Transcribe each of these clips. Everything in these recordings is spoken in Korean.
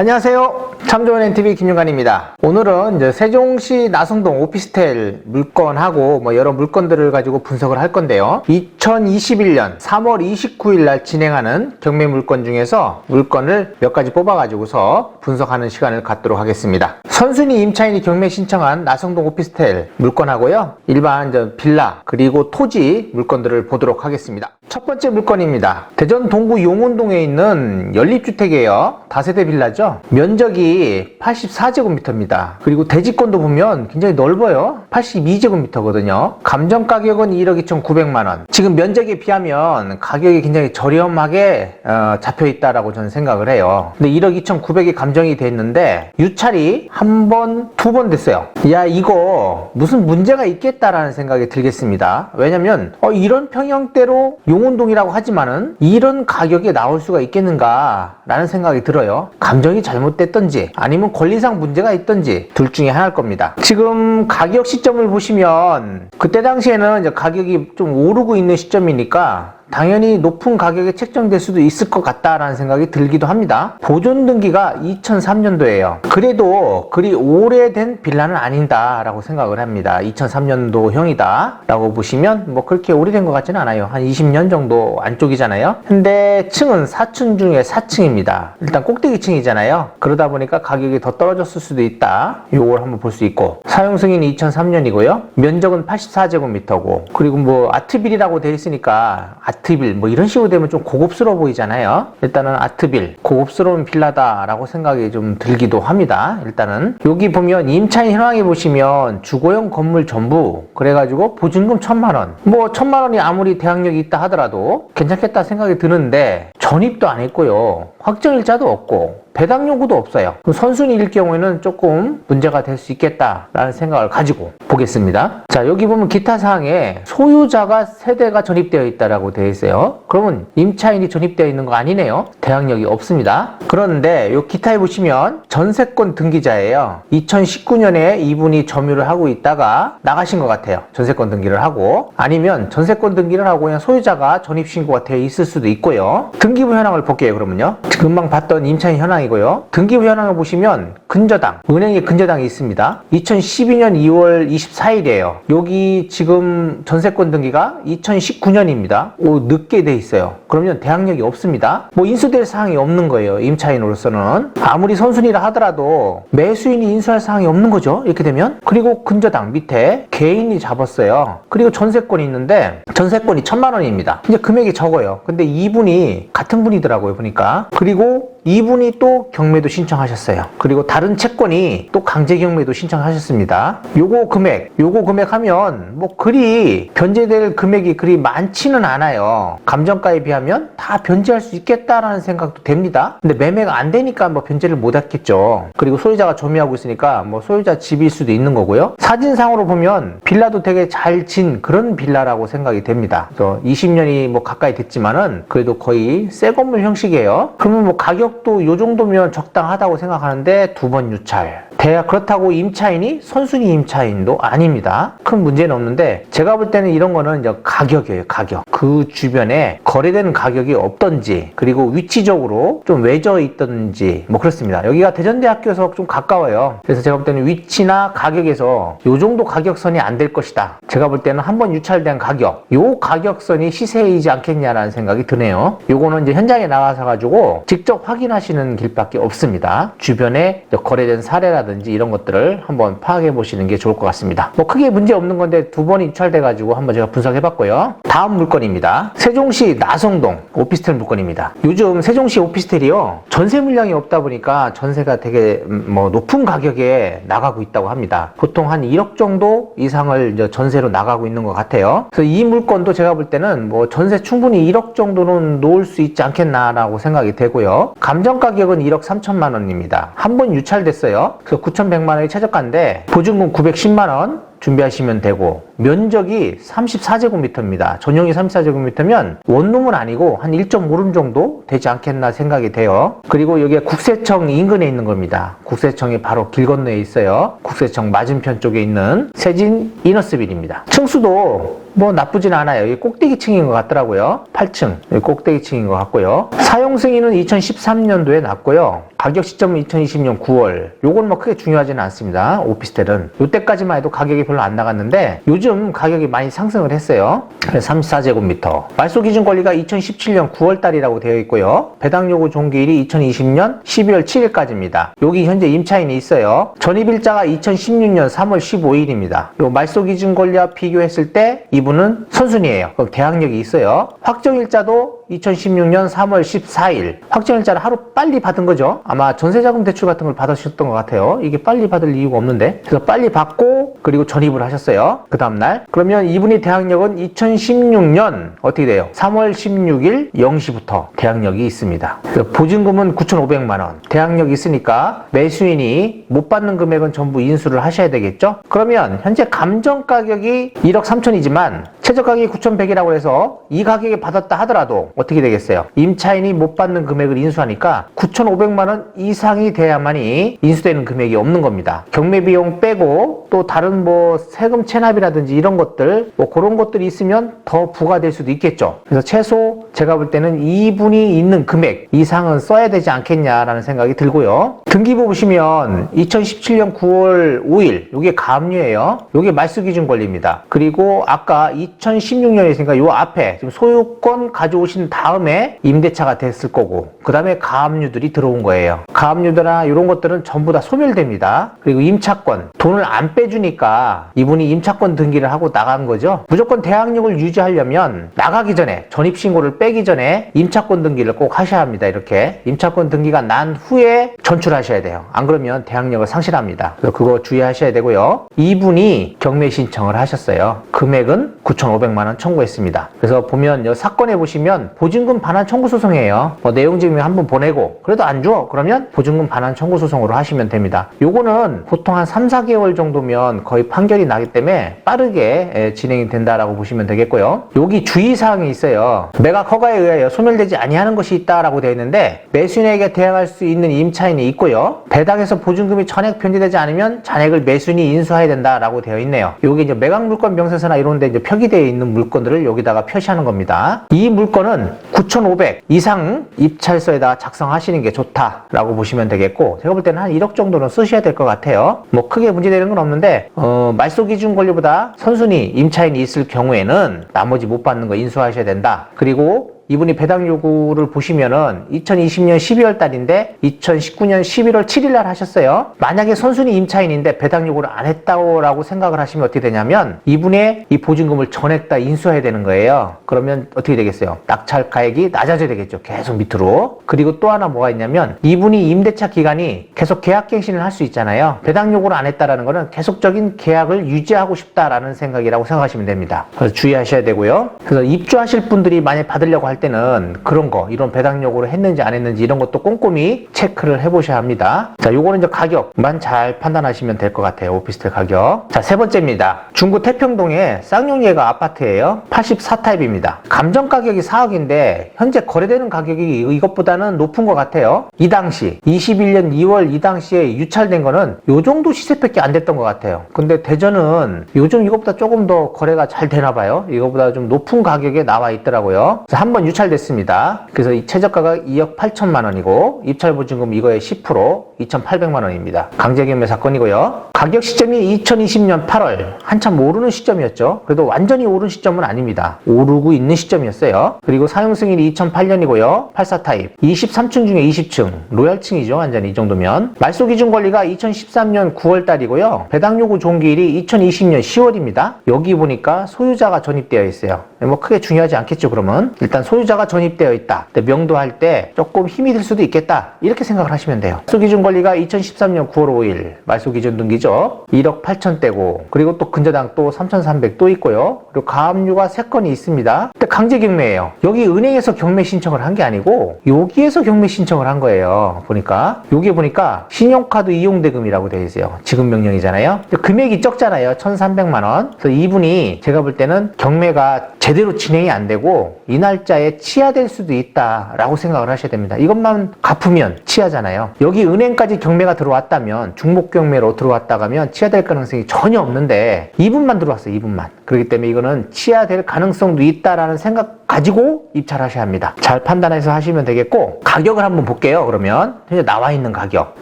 안녕하세요. 참좋은 NTV 김윤관입니다. 오늘은 이제 세종시 나성동 오피스텔 물건하고 여러 물건들을 가지고 분석을 할 건데요. 2021년 3월 29일 날 진행하는 경매 물건 중에서 물건을 몇 가지 뽑아가지고서 분석하는 시간을 갖도록 하겠습니다. 선순위 임차인이 경매 신청한 나성동 오피스텔 물건하고요. 일반 빌라 그리고 토지 물건들을 보도록 하겠습니다. 첫 번째 물건입니다. 대전 동구 용운동에 있는 연립주택이에요. 다세대 빌라죠. 면적이 84제곱미터입니다. 그리고 대지권도 보면 굉장히 넓어요. 82제곱미터거든요. 감정 가격은 1억 2,900만원. 지금 면적에 비하면 가격이 굉장히 저렴하게 잡혀있다라고 저는 생각을 해요. 근데 1억 2,900이 감정이 돼 있는데 유찰이 한 번, 두 번 됐어요. 야, 이거 무슨 문제가 있겠다라는 생각이 들겠습니다. 왜냐면 이런 평형대로 용운동이라고 하지만은 이런 가격에 나올 수가 있겠는가 라는 생각이 들어요. 감정이 잘못됐던지 아니면 권리상 문제가 있던지 둘 중에 하나일 겁니다. 지금 가격 시점을 보시면 그때 당시에는 이제 가격이 좀 오르고 있는 시점이니까 당연히 높은 가격에 책정될 수도 있을 것 같다라는 생각이 들기도 합니다. 보존 등기가 2003년도예요. 그래도 그리 오래된 빌라는 아닌다라고 생각을 합니다. 2003년도형이다 라고 보시면 그렇게 오래된 것 같지는 않아요. 한 20년 정도 안쪽이잖아요. 근데 층은 4층 중에 4층입니다. 일단 꼭대기층이잖아요. 그러다 보니까 가격이 더 떨어졌을 수도 있다. 요걸 한번 볼 수 있고, 사용 승인이 2003년이고요. 면적은 84제곱미터고, 그리고 아트빌이라고 되어 있으니까 아트빌 이런 식으로 되면 좀 고급스러워 보이잖아요. 일단은 아트빌 고급스러운 빌라다라고 생각이 좀 들기도 합니다. 일단은 여기 보면 임차인 현황에 보시면 주거용 건물 전부 그래가지고 보증금 1,000만원 1,000만원이 아무리 대항력이 있다 하더라도 괜찮겠다 생각이 드는데 전입도 안 했고요. 확정일자도 없고 배당 요구도 없어요. 선순위일 경우에는 조금 문제가 될 수 있겠다라는 생각을 가지고 보겠습니다. 자, 여기 보면 기타 사항에 소유자가 세대가 전입되어 있다라고 되어 있어요. 그러면 임차인이 전입되어 있는 거 아니네요. 대항력이 없습니다. 그런데 요 기타에 보시면 전세권 등기자예요. 2019년에 이분이 점유를 하고 있다가 나가신 것 같아요. 전세권 등기를 하고, 아니면 전세권 등기를 하고 그냥 소유자가 전입신고가 되어 있을 수도 있고요. 등기부 현황을 볼게요. 그러면요, 금방 봤던 임차인 현황이고요. 등기부 현황을 보시면 근저당, 은행에 근저당이 있습니다. 2012년 2월 24일이에요. 여기 지금 전세권 등기가 2019년입니다. 늦게 돼 있어요. 그러면 대항력이 없습니다. 인수될 사항이 없는 거예요. 임차인으로서는 아무리 선순위라 하더라도 매수인이 인수할 사항이 없는 거죠. 이렇게 되면. 그리고 근저당 밑에 개인이 잡았어요. 그리고 전세권이 있는데 전세권이 1,000만원입니다. 이제 금액이 적어요. 근데 이분이 같은 분이더라고요, 보니까. 그리고 이분이 또 경매도 신청하셨어요. 그리고 다른 채권이 또 강제 경매도 신청하셨습니다. 요거 금액 하면 그리 변제될 금액이 그리 많지는 않아요. 감정가에 비하면 다 변제할 수 있겠다라는 생각도 됩니다. 근데 매매가 안 되니까 변제를 못 했겠죠. 그리고 소유자가 점유하고 있으니까 소유자 집일 수도 있는 거고요. 사진상으로 보면 빌라도 되게 잘 진 그런 빌라라고 생각이 됩니다. 그래서 20년이 가까이 됐지만은 그래도 거의 새 건물 형식이에요. 그러면 가격도 요 정도면 적당하다고 생각하는데 두 번 유찰. 그렇다고 임차인이 선순위 임차인도 아닙니다. 큰 문제는 없는데 제가 볼 때는 이런 거는 이제 가격이에요. 가격. 그 주변에 거래되는 가격이 없던지, 그리고 위치적으로 좀 외져 있던지 그렇습니다. 여기가 대전대학교에서 좀 가까워요. 그래서 제가 볼 때는 위치나 가격에서 요 정도 가격선이 안 될 것이다. 제가 볼 때는 한번 유찰된 가격, 요 가격선이 시세이지 않겠냐라는 생각이 드네요. 요거는 이제 현장에 나가서 가지고 직접 확인하시는 길밖에 없습니다. 주변에 거래된 사례라든지 이런 것들을 한번 파악해 보시는 게 좋을 것 같습니다. 크게 문제 없는 건데 두 번이 유찰돼 가지고 한번 제가 분석해 봤고요. 다음 물건입니다. 세종시 나성동 오피스텔 물건입니다. 요즘 세종시 오피스텔이요, 전세 물량이 없다 보니까 전세가 되게 높은 가격에 나가고 있다고 합니다. 보통 한 1억 정도 이상을 이제 전세로 나가고 있는 것 같아요. 그래서 이 물건도 제가 볼 때는 전세 충분히 1억 정도는 놓을 수 있지 않겠나라고 생각이 되고요. 감정 가격은 1억 3천만 원입니다. 한 번 유찰됐어요. 그래서 9,100만 원이 최저가인데 보증금 910만 원 준비하시면 되고, 면적이 34제곱미터입니다. 전용이 34제곱미터면 원룸은 아니고 한 1.5룸 정도 되지 않겠나 생각이 돼요. 그리고 여기가 국세청 인근에 있는 겁니다. 국세청이 바로 길 건너에 있어요. 국세청 맞은편 쪽에 있는 세진 이너스빌입니다. 층수도 뭐 나쁘진 않아요. 이 꼭대기층인 것 같더라고요. 8층 여기 꼭대기층인 것 같고요. 사용 승인은 2013년도에 났고요. 가격 시점은 2020년 9월. 요건 뭐 크게 중요하지는 않습니다. 오피스텔은. 요때까지만 해도 가격이 별로 안 나갔는데 요즘 가격이 많이 상승을 했어요. 34제곱미터. 말소 기준 권리가 2017년 9월 달이라고 되어 있고요. 배당 요구 종기일이 2020년 12월 7일까지입니다. 여기 현재 임차인이 있어요. 전입일자가 2016년 3월 15일입니다. 요 말소 기준 권리와 비교했을 때 이분은 선순위예요. 그럼 대항력이 있어요. 확정일자도 2016년 3월 14일. 확정일자를 하루 빨리 받은 거죠. 아마 전세자금 대출 같은 걸 받으셨던 것 같아요. 이게 빨리 받을 이유가 없는데. 그래서 빨리 받고 그리고 전입을 하셨어요. 그 다음날. 그러면 이분이 대항력은 2016년 어떻게 돼요? 3월 16일 0시부터 대항력이 있습니다. 보증금은 9,500만 원. 대항력이 있으니까 매수인이 못 받는 금액은 전부 인수를 하셔야 되겠죠? 그러면 현재 감정 가격이 1억 3천이지만 최저 가격이 9,100이라고 해서 이 가격에 받았다 하더라도 어떻게 되겠어요? 임차인이 못 받는 금액을 인수하니까 9,500만 원 이상이 돼야만이 인수되는 금액이 없는 겁니다. 경매 비용 빼고 또 다른 뭐 세금 체납이라든지 이런 것들 뭐 그런 것들이 있으면 더 부과될 수도 있겠죠. 그래서 최소 제가 볼 때는 이분이 있는 금액 이상은 써야 되지 않겠냐라는 생각이 들고요. 등기부 보시면 2017년 9월 5일 이게 가압류예요. 이게 말소 기준 권리입니다. 그리고 아까 2016년에 있으니까 요 앞에 지금 소유권 가져오신 다음에 임대차가 됐을 거고 그 다음에 가압류들이 들어온 거예요. 가압류들이나 이런 것들은 전부 다 소멸됩니다. 그리고 임차권 돈을 안 빼주니까 이분이 임차권 등기를 하고 나간 거죠. 무조건 대항력을 유지하려면 나가기 전에 전입신고를 빼기 전에 임차권 등기를 꼭 하셔야 합니다. 이렇게 임차권 등기가 난 후에 전출하셔야 돼요. 안 그러면 대항력을 상실합니다. 그래서 그거 주의하셔야 되고요. 이분이 경매 신청을 하셨어요. 금액은 9,500만 원 청구했습니다. 그래서 보면 이 사건에 보시면 보증금 반환 청구 소송이에요. 뭐 내용 증명 한번 보내고 그래도 안 줘? 그러면 보증금 반환 청구 소송으로 하시면 됩니다. 요거는 보통 한 3, 4개월 정도면 거의 판결이 나기 때문에 빠르게 진행이 된다라고 보시면 되겠고요. 여기 주의사항이 있어요. 매각 허가에 의하여 소멸되지 아니하는 것이 있다라고 되어 있는데 매수인에게 대항할 수 있는 임차인이 있고요. 배당에서 보증금이 전액 변제되지 않으면 잔액을 매수인이 인수해야 된다라고 되어 있네요. 여기 이제 매각 물건 명세서나 이런 데 이제 표기되어 있는 물건들을 여기다가 표시하는 겁니다. 이 물건은 9,500 이상 입찰서에다 작성하시는 게 좋다라고 보시면 되겠고 제가 볼 때는 한 1억 정도는 쓰셔야 될 것 같아요. 뭐 크게 문제되는 건 없는데 말소 기준 권리보다 선순위 임차인이 있을 경우에는 나머지 못 받는 거 인수하셔야 된다. 그리고 이분이 배당 요구를 보시면은 2020년 12월 달인데 2019년 11월 7일 날 하셨어요. 만약에 선순위 임차인인데 배당 요구를 안 했다고 생각을 하시면 어떻게 되냐면 이분의 이 보증금을 전액 다 인수해야 되는 거예요. 그러면 어떻게 되겠어요? 낙찰가액이 낮아져야 되겠죠. 계속 밑으로. 그리고 또 하나 뭐가 있냐면 이분이 임대차 기간이 계속 계약갱신을 할 수 있잖아요. 배당 요구를 안 했다라는 거는 계속적인 계약을 유지하고 싶다라는 생각이라고 생각하시면 됩니다. 그래서 주의하셔야 되고요. 그래서 입주하실 분들이 만약 받으려고 할 때는 그런 거 이런 배당 요구를 했는지 안 했는지 이런 것도 꼼꼼히 체크를 해보셔야 합니다. 자, 요거는 이제 가격만 잘 판단하시면 될 것 같아요. 오피스텔 가격. 자, 세 번째입니다. 중구 태평동에 쌍용예가 아파트예요. 84타입입니다. 감정 가격이 4억인데 현재 거래되는 가격이 이것보다는 높은 것 같아요. 이 당시 21년 2월 이 당시에 유찰된 거는 요 정도 시세밖에 안 됐던 것 같아요. 근데 대전은 요즘 이것보다 조금 더 거래가 잘 되나 봐요. 이거보다 좀 높은 가격에 나와 있더라고요. 그래서 한번 유찰됐습니다. 그래서 이 최저가가 2억 8천만 원이고 입찰 보증금 이거의 10% 2,800만 원입니다. 강제경매 사건이고요. 가격 시점이 2020년 8월 한참 오르는 시점이었죠. 그래도 완전히 오른 시점은 아닙니다. 오르고 있는 시점이었어요. 그리고 사용 승인이 2008년이고요. 84타입 23층 중에 20층 로얄층이죠. 완전히 이 정도면. 말소 기준 권리가 2013년 9월 달이고요. 배당 요구 종기일이 2020년 10월입니다. 여기 보니까 소유자가 전입되어 있어요. 뭐 크게 중요하지 않겠죠. 그러면 일단 소유자가 전입되어 있다. 근데 명도할 때 조금 힘이 들 수도 있겠다. 이렇게 생각을 하시면 돼요. 말소 기준 권리가 2013년 9월 5일 말소 기준 등기죠. 1억 8천대고 그리고 또 근저당 또 3,300 또 있고요. 그리고 가압류가 3건이 있습니다. 근데 강제 경매예요. 여기 은행에서 경매 신청을 한 게 아니고 여기에서 경매 신청을 한 거예요. 보니까 여기 보니까 신용카드 이용대금이라고 되어 있어요. 지급 명령이잖아요. 금액이 적잖아요. 1,300만 원. 그래서 이분이 제가 볼 때는 경매가 제대로 진행이 안 되고 이 날짜에 치하될 수도 있다라고 생각을 하셔야 됩니다. 이것만 갚으면 치하잖아요. 여기 은행까지 경매가 들어왔다면 중복 경매로 들어왔다가면 치하될 가능성이 전혀 없는데 2분만 들어왔어요. 2분만. 그렇기 때문에 이거는 치하될 가능성도 있다라는 생각 가지고 입찰하셔야 합니다. 잘 판단해서 하시면 되겠고, 가격을 한번 볼게요. 그러면 현재 나와 있는 가격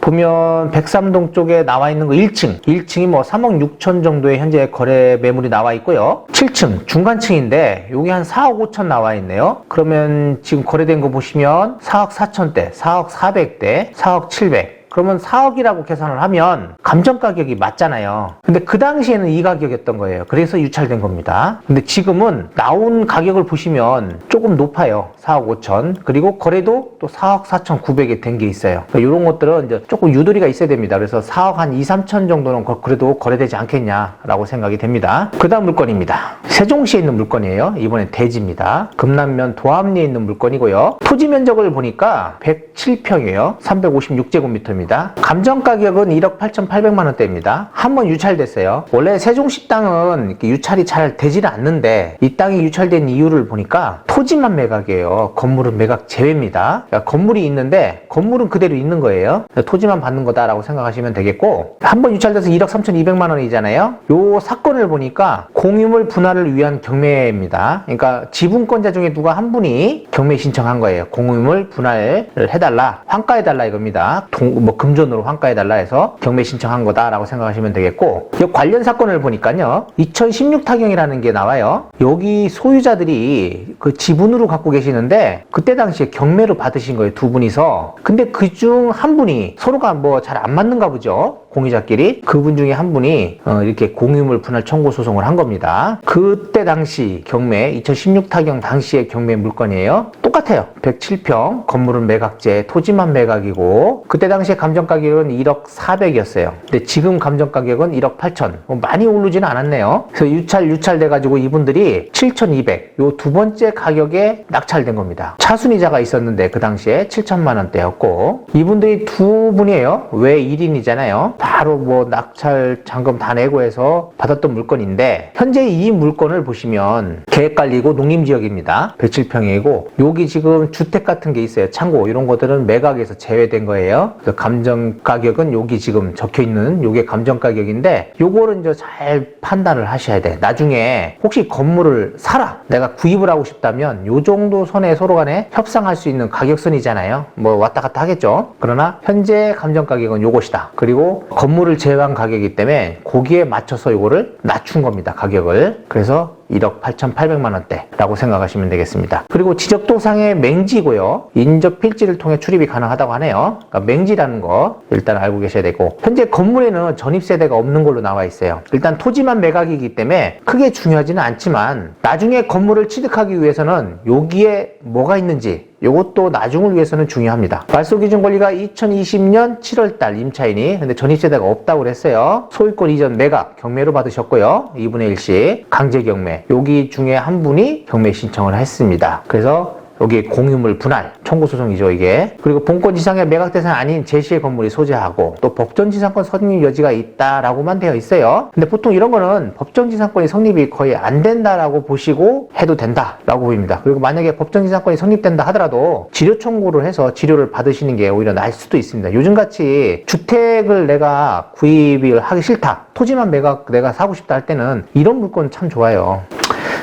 보면 백삼동 쪽에 나와 있는 거 1층이 뭐 3억 6천 정도의 현재 거래 매물이 나와 있고요. 7층 중간층인데 여기 한 4억 5천 나와 있네요. 그러면 지금 거래된 거 보시면 4억 4천대, 4억 400대, 4억 700. 그러면 4억이라고 계산을 하면 감정 가격이 맞잖아요. 근데 그 당시에는 이 가격이었던 거예요. 그래서 유찰된 겁니다. 근데 지금은 나온 가격을 보시면 조금 높아요. 4억 5천. 그리고 거래도 또 4억 4천 9백에 된 게 있어요. 그러니까 이런 것들은 이제 조금 유도리가 있어야 됩니다. 그래서 4억 한 2, 3천 정도는 그래도 거래되지 않겠냐라고 생각이 됩니다. 그 다음 물건입니다. 세종시에 있는 물건이에요. 이번엔 대지입니다. 금남면 도암리에 있는 물건이고요. 토지 면적을 보니까 107평이에요. 356제곱미터입니다. 감정 가격은 1억 8,800만 원대입니다. 한번 유찰됐어요. 원래 세종시 땅은 이렇게 유찰이 잘 되지는 않는데 이 땅이 유찰된 이유를 보니까 토지만 매각이에요. 건물은 매각 제외입니다. 그러니까 건물이 있는데 건물은 그대로 있는 거예요. 토지만 받는 거다라고 생각하시면 되겠고, 한번 유찰돼서 1억 3,200만 원이잖아요. 요 사건을 보니까 공유물 분할을 위한 경매입니다. 그러니까 지분권자 중에 누가 한 분이 경매 신청한 거예요. 공유물 분할을 해달라, 환가해달라 이겁니다. 금전으로 환가해달라 해서 경매 신청한 거다라고 생각하시면 되겠고, 이 관련 사건을 보니까요 2016 타경이라는 게 나와요. 여기 소유자들이 그 지분으로 갖고 계시는데 그때 당시에 경매로 받으신 거예요. 두 분이서. 근데 그중 한 분이 서로가 뭐 잘 안 맞는가 보죠. 공유자끼리. 그분 중에 한 분이 이렇게 공유물 분할 청구 소송을 한 겁니다. 그때 당시 경매 2016 타경 당시의 경매 물건이에요. 똑같아요. 107평, 건물은 매각제, 토지만 매각이고, 그때 당시에 감정 가격은 1억 400이었어요. 근데 지금 감정 가격은 1억 8천. 많이 오르지는 않았네요. 그래서 유찰돼가지고 이분들이 7,200, 요 두 번째 가격에 낙찰된 겁니다. 차순이자가 있었는데 그 당시에 7천만 원대였고, 이분들이 두 분이에요. 왜 1인이잖아요. 바로 뭐 낙찰 잔금 다 내고 해서 받았던 물건인데, 현재 이 물건을 보시면 계획관리고 농림지역입니다. 107평이고 여기 지금 주택 같은 게 있어요. 창고 이런 것들은 매각에서 제외된 거예요. 그래서 감정 가격은 여기 지금 적혀 있는 요게 감정 가격인데, 요거를 이제 잘 판단을 하셔야 돼. 나중에 혹시 건물을 사라, 내가 구입을 하고 싶다면 요 정도 선에 서로 간에 협상할 수 있는 가격선이잖아요. 뭐 왔다 갔다 하겠죠. 그러나 현재 감정 가격은 요것이다. 그리고 건물을 제외한 가격이기 때문에 거기에 맞춰서 요거를 낮춘 겁니다. 가격을. 그래서 1억 8,800만 원대라고 생각하시면 되겠습니다. 그리고 지적도상의 맹지고요. 인접 필지를 통해 출입이 가능하다고 하네요. 그러니까 맹지라는 거 일단 알고 계셔야 되고, 현재 건물에는 전입세대가 없는 걸로 나와 있어요. 일단 토지만 매각이기 때문에 크게 중요하지는 않지만 나중에 건물을 취득하기 위해서는 여기에 뭐가 있는지 요것도 나중을 위해서는 중요합니다. 말소기준 권리가 2020년 7월달 임차인이 근데 전입세대가 없다고 그랬어요. 소유권 이전 매각 경매로 받으셨고요. 2분의 1씩 강제 경매, 여기 중에 한 분이 경매 신청을 했습니다. 그래서 여기 공유물 분할 청구소송이죠, 이게. 그리고 본권지상의 매각 대상 아닌 제시의 건물이 소재하고, 또 법정지상권 성립 여지가 있다라고만 되어 있어요. 근데 보통 이런 거는 법정지상권이 성립이 거의 안 된다라고 보시고 해도 된다라고 보입니다. 그리고 만약에 법정지상권이 성립된다 하더라도 치료 청구를 해서 치료를 받으시는 게 오히려 나을 수도 있습니다. 요즘같이 주택을 내가 구입을 하기 싫다, 토지만 매각 내가 사고 싶다 할 때는 이런 물건 참 좋아요.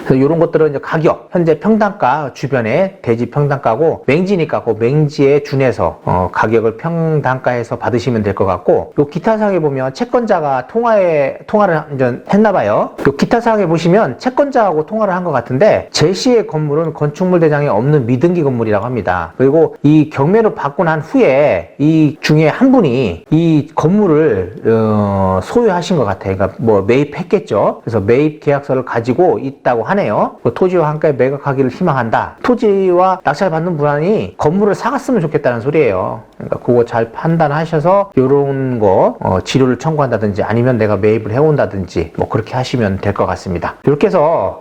그래서 이런 것들은 이제 가격, 현재 평당가 주변에 대지 평당가고 맹지니까 그 맹지에 준해서 가격을 평당가해서 받으시면 될 것 같고, 요 기타 사항에 보면 채권자가 통화를 이제 했나 봐요. 요 기타 사항에 보시면 채권자하고 통화를 한 것 같은데, 제시의 건물은 건축물 대장에 없는 미등기 건물이라고 합니다. 그리고 이 경매로 받고 난 후에 이 중에 한 분이 이 건물을 소유하신 것 같아요. 그러니까 뭐 매입했겠죠. 그래서 매입 계약서를 가지고 있다고 하네요. 토지와 함께 매각하기를 희망한다. 토지와 낙찰받는 분이 건물을 사갔으면 좋겠다는 소리예요. 그러니까 그거 잘 판단하셔서 이런 거 지료를 청구한다든지 아니면 내가 매입을 해온다든지 뭐 그렇게 하시면 될 것 같습니다. 이렇게 해서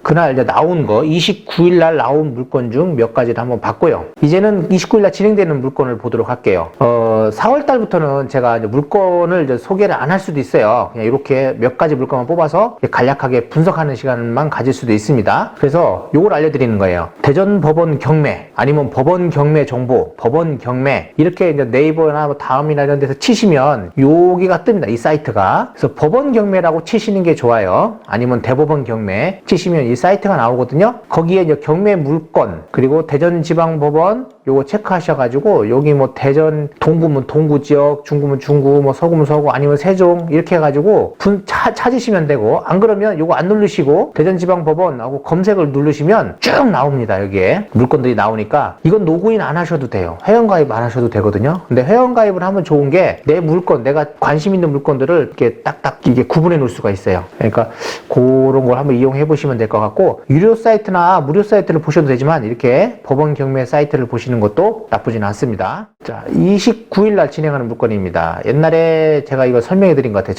그날 이제 나온 거 29일 날 나온 물건 중 몇 가지를 한번 봤고요. 이제는 29일 날 진행되는 물건을 보도록 할게요. 4월 달부터는 제가 이제 물건을 이제 소개를 안 할 수도 있어요. 그냥 이렇게 몇 가지 물건만 뽑아서 간략하게 분석하는 시간만 항상 가질 수도 있습니다. 그래서 요걸 알려드리는 거예요. 대전 법원 경매, 아니면 법원 경매 정보, 법원 경매, 이렇게 이제 네이버나 뭐 다음이나 이런 데서 치시면 여기가 뜹니다. 이 사이트가. 그래서 법원 경매라고 치시는 게 좋아요. 아니면 대법원 경매 치시면 이 사이트가 나오거든요. 거기에 이제 경매 물건, 그리고 대전지방법원 요거 체크하셔가지고 여기 뭐 대전 동구면 동구 지역, 중구면 중구, 뭐 서구면 서구, 아니면 세종 이렇게 해가지고 찾으시면 되고, 안 그러면 요거 안 누르시고 대전지방법원하고 검색을 누르시면 쭉 나옵니다. 여기에 물건들이 나오니까 이건 로그인 안 하셔도 돼요. 회원가입 안 하셔도 되거든요. 근데 회원가입을 하면 좋은 게 내 물건, 내가 관심 있는 물건들을 이렇게 딱딱 이게 구분해 놓을 수가 있어요. 그러니까 그런 걸 한번 이용해 보시면 될 것 같고, 유료 사이트나 무료 사이트를 보셔도 되지만 이렇게 법원 경매 사이트를 보시는 것도 나쁘진 않습니다. 자, 29일 날 진행하는 물건입니다. 옛날에 제가 이거 설명해 드린 것 같아요.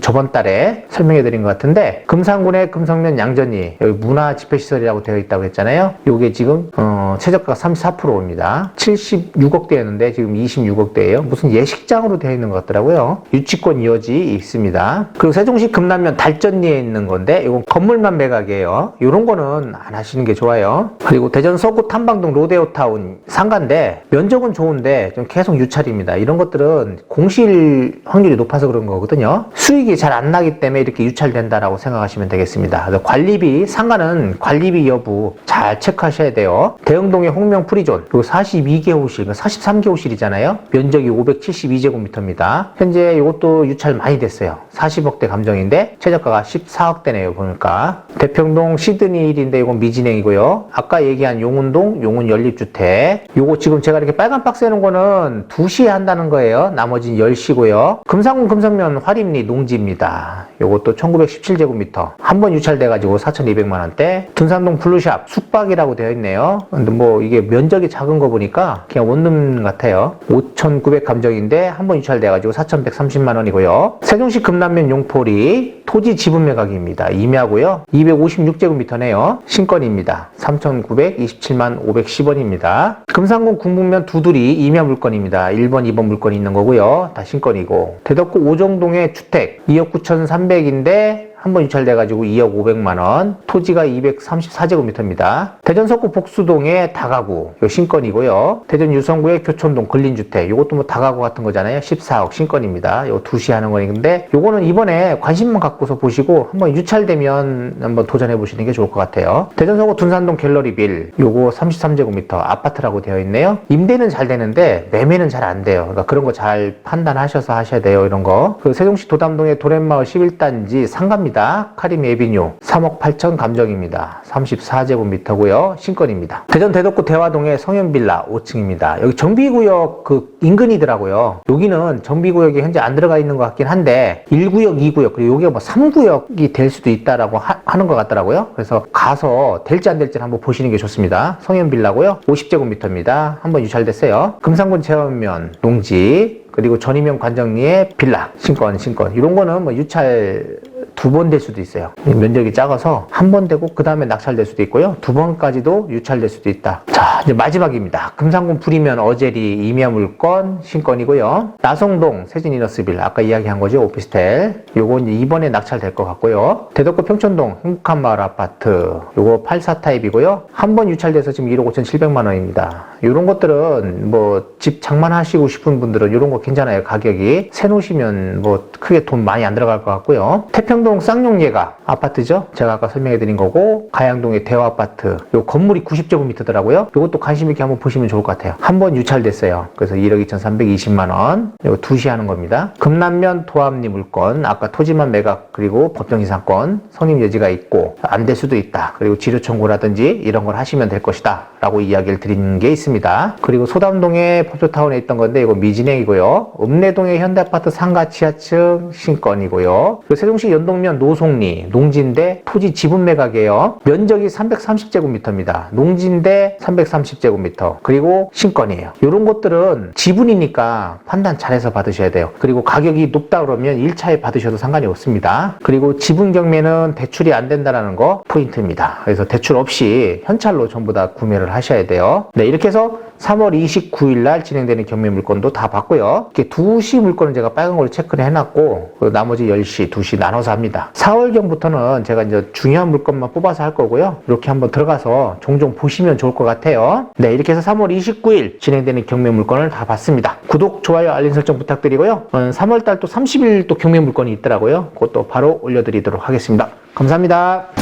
저번 달에 설명해 드린 것 같은데, 금산군의 금성면 양전리 여기 문화집회시설이라고 되어 있다고 했잖아요. 요게 지금 최저가가 34%입니다. 76억대였는데 지금 26억대예요. 무슨 예식장으로 되어 있는 것 같더라고요. 유치권 여지 있습니다. 그리고 세종시 금남면 달전리에 있는 건데 이건 건물만 매각이에요. 이런 거는 안 하시는 게 좋아요. 그리고 대전 서구 탐방동 로데오타운 상가인데 면적은 좋은데 좀 계속 유찰입니다. 이런 것들은 공실 확률이 높아서 그런 거거든요. 수익이 잘 안 나기 때문에 이렇게 유찰된다라고 생각하시면 되겠습니다. 그래서 관리비, 상가는 관리비 여부 잘 체크하셔야 돼요. 대흥동의 홍명 프리존, 그리고 42개 호실, 43개 호실이잖아요. 면적이 572제곱미터입니다. 현재 이것도 유찰 많이 됐어요. 40억대 감정인데 최저가가 14억대네요. 보니까 대평동 시드니 1인데 이건 미진행이고요. 아까 얘기한 용운동 용운연립주택, 요거 지금 제가 이렇게 빨간 박스 해놓은 거는 2시에 한다는 거예요. 나머지는 10시고요. 금상군 금성면 화림리 농지입니다. 요것도 1917제곱미터 한번 유찰돼가지고 4,200만원대. 둔산동 블루샵 숙박이라고 되어 있네요. 근데 뭐 이게 면적이 작은 거 보니까 그냥 원룸 같아요. 5,900 감정인데 한번 유찰돼가지고 4,130만원이고요. 세종시 금남면 용포리 토지 지분 매각입니다. 임야고요. 256제곱미터네요. 신건입니다. 3,927만 510원입니다. 금산군 궁북면 두두리 임야 물건입니다. 1번, 2번 물건이 있는 거고요. 다 신건이고. 대덕구 오정동의 주택 2억 9,300인데 한번 유찰돼가지고 2억 500만원, 토지가 234제곱미터입니다. 대전 서구 복수동의 다가구, 요 신건이고요. 대전 유성구의 교촌동 근린주택, 요것도 뭐 다가구 같은 거잖아요. 14억 신건입니다. 요 2시 하는 거인데, 요거는 이번에 관심만 갖고서 보시고 한번 유찰되면 한번 도전해 보시는 게 좋을 것 같아요. 대전 서구 둔산동 갤러리빌, 요거 33제곱미터 아파트라고 되어 있네요. 임대는 잘 되는데 매매는 잘 안 돼요. 그러니까 그런 거 잘 판단하셔서 하셔야 돼요. 이런 거. 그 세종시 도담동의 도랜마을 11단지 상가입니다. 카림 에비뉴 3억 8천 감정입니다. 34제곱미터고요. 신건입니다. 대전 대덕구 대화동의 성현빌라 5층입니다. 여기 정비구역 그 인근이더라고요. 여기는 정비구역에 현재 안 들어가 있는 것 같긴 한데 1구역, 2구역, 그리고 여기가 뭐 3구역이 될 수도 있다라고 하는 것 같더라고요. 그래서 가서 될지 안 될지 한번 보시는 게 좋습니다. 성현빌라고요. 50제곱미터입니다. 한번 유찰됐어요. 금산군 체험면 농지, 그리고 전임용 관정리의 빌라 신건 이런 거는 뭐 유찰 2번 될 수도 있어요. 면적이 작아서 한 번 되고 그 다음에 낙찰될 수도 있고요. 2번까지도 유찰될 수도 있다. 자, 이제 마지막입니다. 금산군 부리면 어제리 임야 물건 신건이고요. 나성동 세진이너스빌 아까 이야기한 거죠. 오피스텔. 요거 이제 이번에 낙찰될 것 같고요. 대덕구 평촌동 행복한 마을 아파트 요거 84타입이고요. 한 번 유찰돼서 지금 1억 5,700만 원입니다. 요런 것들은 뭐 집 장만하시고 싶은 분들은 요런 거 괜찮아요. 가격이 새 놓으시면 뭐 크게 돈 많이 안 들어갈 것 같고요. 태평동 쌍용예가 아파트죠. 제가 아까 설명해 드린 거고, 가양동의 대화아파트 요 건물이 90제곱미터더라고요. 요것도 관심 있게 한번 보시면 좋을 것 같아요. 한번 유찰됐어요. 그래서 1억 2,320만 원. 요거 2시 하는 겁니다. 금남면 도합리 물건 아까 토지만 매각 그리고 법정이상권 성립 여지가 있고 안 될 수도 있다. 그리고 지료 청구라든지 이런 걸 하시면 될 것이다 라고 이야기를 드린 게 있습니다. 그리고 소담동의 법조타운에 있던 건데 이거 미진행이고요. 읍내동의 현대아파트 상가 지하층 신건이고요. 그리고 세종시 연동면 노송리 농지인데 토지 지분 매각이에요. 면적이 330제곱미터입니다. 농지인데 330제곱미터 그리고 신건이에요. 이런 것들은 지분이니까 판단 잘해서 받으셔야 돼요. 그리고 가격이 높다 그러면 1차에 받으셔도 상관이 없습니다. 그리고 지분 경매는 대출이 안 된다는 거 포인트입니다. 그래서 대출 없이 현찰로 전부 다 구매를 하셔야 돼요. 네, 이렇게 해서 3월 29일 날 진행되는 경매 물건도 다 봤고요. 이렇게 2시 물건은 제가 빨간 걸로 체크를 해놨고 나머지 10시, 2시 나눠서 합니다. 겁니다. 4월경부터는 제가 이제 중요한 물건만 뽑아서 할 거고요. 이렇게 한번 들어가서 종종 보시면 좋을 것 같아요. 네, 이렇게 해서 3월 29일 진행되는 경매 물건을 다 봤습니다. 구독, 좋아요, 알림 설정 부탁드리고요. 3월달 또 30일 또 경매 물건이 있더라고요. 그것도 바로 올려드리도록 하겠습니다. 감사합니다.